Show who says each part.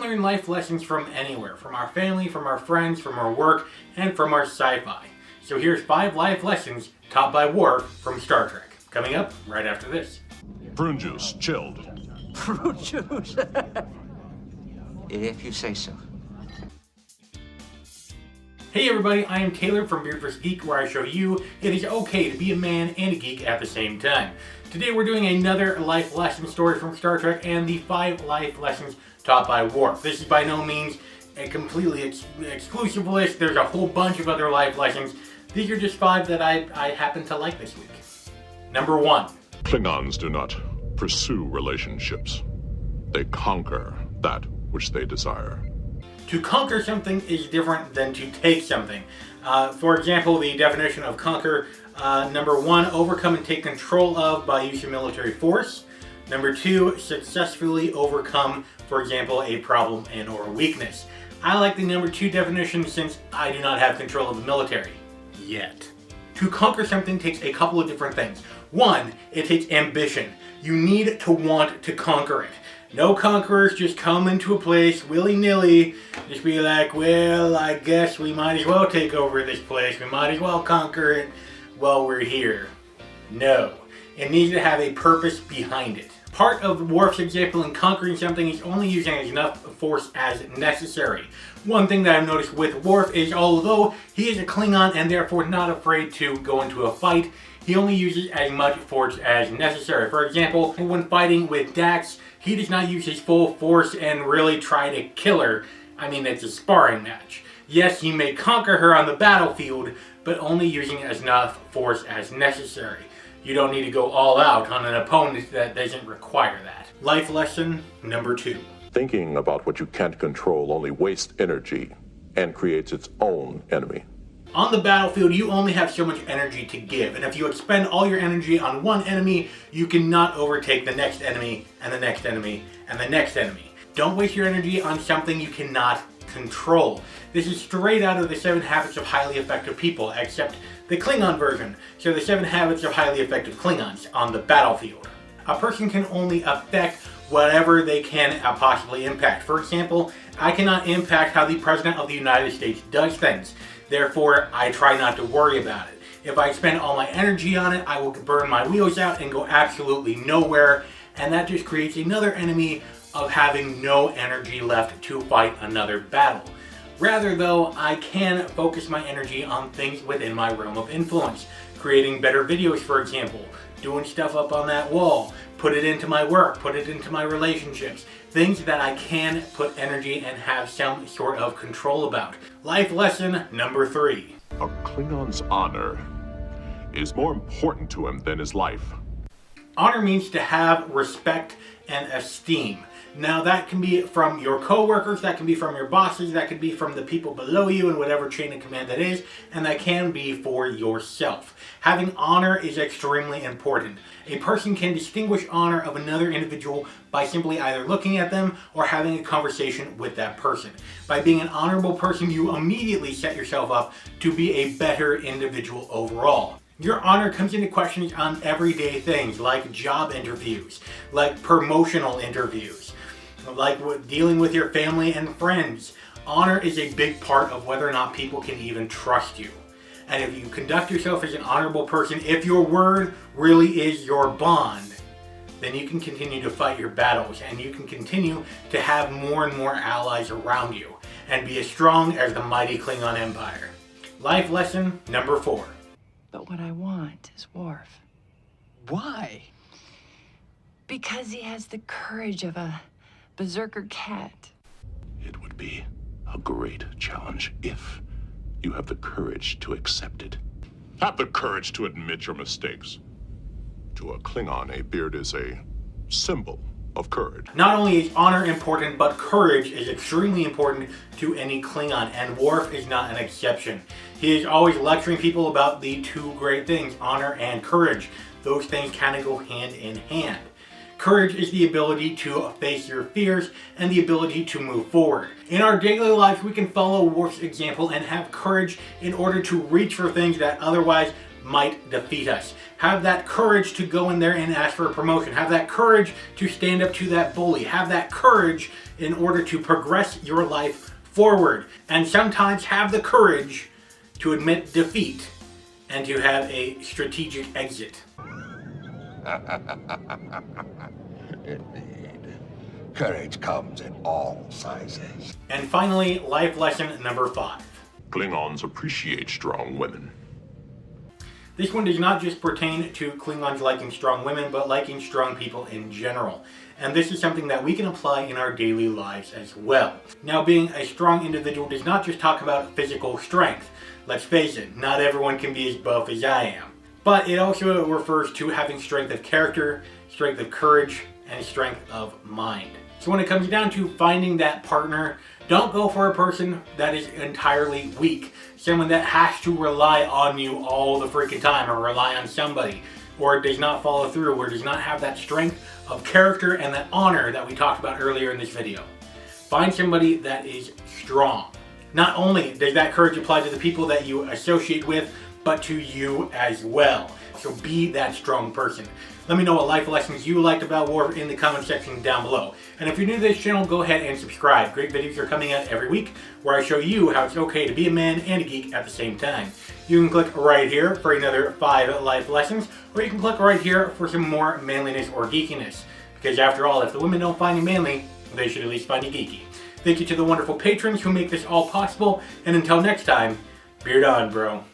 Speaker 1: learn life lessons from anywhere, from our family, from our friends, from our work, and from our sci-fi. So here's 5 life lessons taught by Worf from Star Trek. Coming up right after this.
Speaker 2: Prune juice, chilled.
Speaker 3: Fruit juice? If you say so.
Speaker 1: Hey everybody, I am Taylor from Beard vs. Geek, where I show you it is okay to be a man and a geek at the same time. Today we're doing another life lesson story from Star Trek and the 5 life lessons taught by Worf. This is by no means a completely exclusive list. There's a whole bunch of other life lessons. These are just 5 that I happen to like this week. Number 1.
Speaker 2: Klingons do not pursue relationships. They conquer that which they desire.
Speaker 1: To conquer something is different than to take something. For example, the definition of conquer, number 1, overcome and take control of by use of military force. Number 2, successfully overcome, for example, a problem and or weakness. I like the number 2 definition since I do not have control of the military. Yet. To conquer something takes a couple of different things. 1, it takes ambition. You need to want to conquer it. No conquerors just come into a place willy-nilly, just be like, well, I guess we might as well take over this place. We might as well conquer it while we're here. No. It needs to have a purpose behind it. Part of Worf's example in conquering something is only using enough force as necessary. One thing that I've noticed with Worf is although he is a Klingon and therefore not afraid to go into a fight, he only uses as much force as necessary. For example, when fighting with Dax, he does not use his full force and really try to kill her. I mean, it's a sparring match. Yes, he may conquer her on the battlefield, but only using enough force as necessary. You don't need to go all out on an opponent that doesn't require that. Life lesson number 2.
Speaker 2: Thinking about what you can't control only wastes energy and creates its own enemy.
Speaker 1: On the battlefield, you only have so much energy to give, and if you expend all your energy on one enemy, you cannot overtake the next enemy, and the next enemy, and the next enemy. Don't waste your energy on something you cannot control. This is straight out of the 7 Habits of Highly Effective People, except the Klingon version. So the 7 Habits of Highly Effective Klingons on the battlefield. A person can only affect whatever they can possibly impact. For example, I cannot impact how the President of the United States does things. Therefore, I try not to worry about it. If I spend all my energy on it, I will burn my wheels out and go absolutely nowhere. And that just creates another enemy of having no energy left to fight another battle. Rather though, I can focus my energy on things within my realm of influence. Creating better videos, for example. Doing stuff up on that wall. Put it into my work. Put it into my relationships. Things that I can put energy and have some sort of control about. Life lesson number 3.
Speaker 2: A Klingon's honor is more important to him than his life.
Speaker 1: Honor means to have respect and esteem. Now that can be from your coworkers, that can be from your bosses, that can be from the people below you in whatever chain of command that is, and that can be for yourself. Having honor is extremely important. A person can distinguish honor of another individual by simply either looking at them or having a conversation with that person. By being an honorable person, you immediately set yourself up to be a better individual overall. Your honor comes into questions on everyday things like job interviews, like promotional interviews, like dealing with your family and friends. Honor is a big part of whether or not people can even trust you. And if you conduct yourself as an honorable person, if your word really is your bond, then you can continue to fight your battles and you can continue to have more and more allies around you and be as strong as the mighty Klingon Empire. Life lesson number 4.
Speaker 4: But what I want is Worf.
Speaker 3: Why?
Speaker 4: Because he has the courage of a berserker cat.
Speaker 2: It would be a great challenge if you have the courage to accept it. Have the courage to admit your mistakes. To a Klingon, a beard is a symbol of courage.
Speaker 1: Not only is honor important, but courage is extremely important to any Klingon, and Worf is not an exception. He is always lecturing people about the 2 great things, honor and courage. Those things kind of go hand in hand. Courage is the ability to face your fears and the ability to move forward. In our daily lives, we can follow Worf's example and have courage in order to reach for things that otherwise might defeat us. Have that courage to go in there and ask for a promotion. Have that courage to stand up to that bully. Have that courage in order to progress your life forward. And sometimes have the courage to admit defeat and to have a strategic exit.
Speaker 5: Indeed. Courage comes in all sizes.
Speaker 1: And finally, life lesson number 5.
Speaker 2: Klingons appreciate strong women.
Speaker 1: This one does not just pertain to Klingons liking strong women, but liking strong people in general. And this is something that we can apply in our daily lives as well. Now, being a strong individual does not just talk about physical strength. Let's face it, not everyone can be as buff as I am. But it also refers to having strength of character, strength of courage, and strength of mind. So when it comes down to finding that partner, don't go for a person that is entirely weak. Someone that has to rely on you all the freaking time, or rely on somebody, or does not follow through, or does not have that strength of character and that honor that we talked about earlier in this video. Find somebody that is strong. Not only does that courage apply to the people that you associate with, but to you as well. So be that strong person. Let me know what life lessons you liked about Worf in the comment section down below. And if you're new to this channel, go ahead and subscribe. Great videos are coming out every week where I show you how it's okay to be a man and a geek at the same time. You can click right here for another 5 life lessons, or you can click right here for some more manliness or geekiness. Because after all, if the women don't find you manly, they should at least find you geeky. Thank you to the wonderful patrons who make this all possible, and until next time, beard on, bro.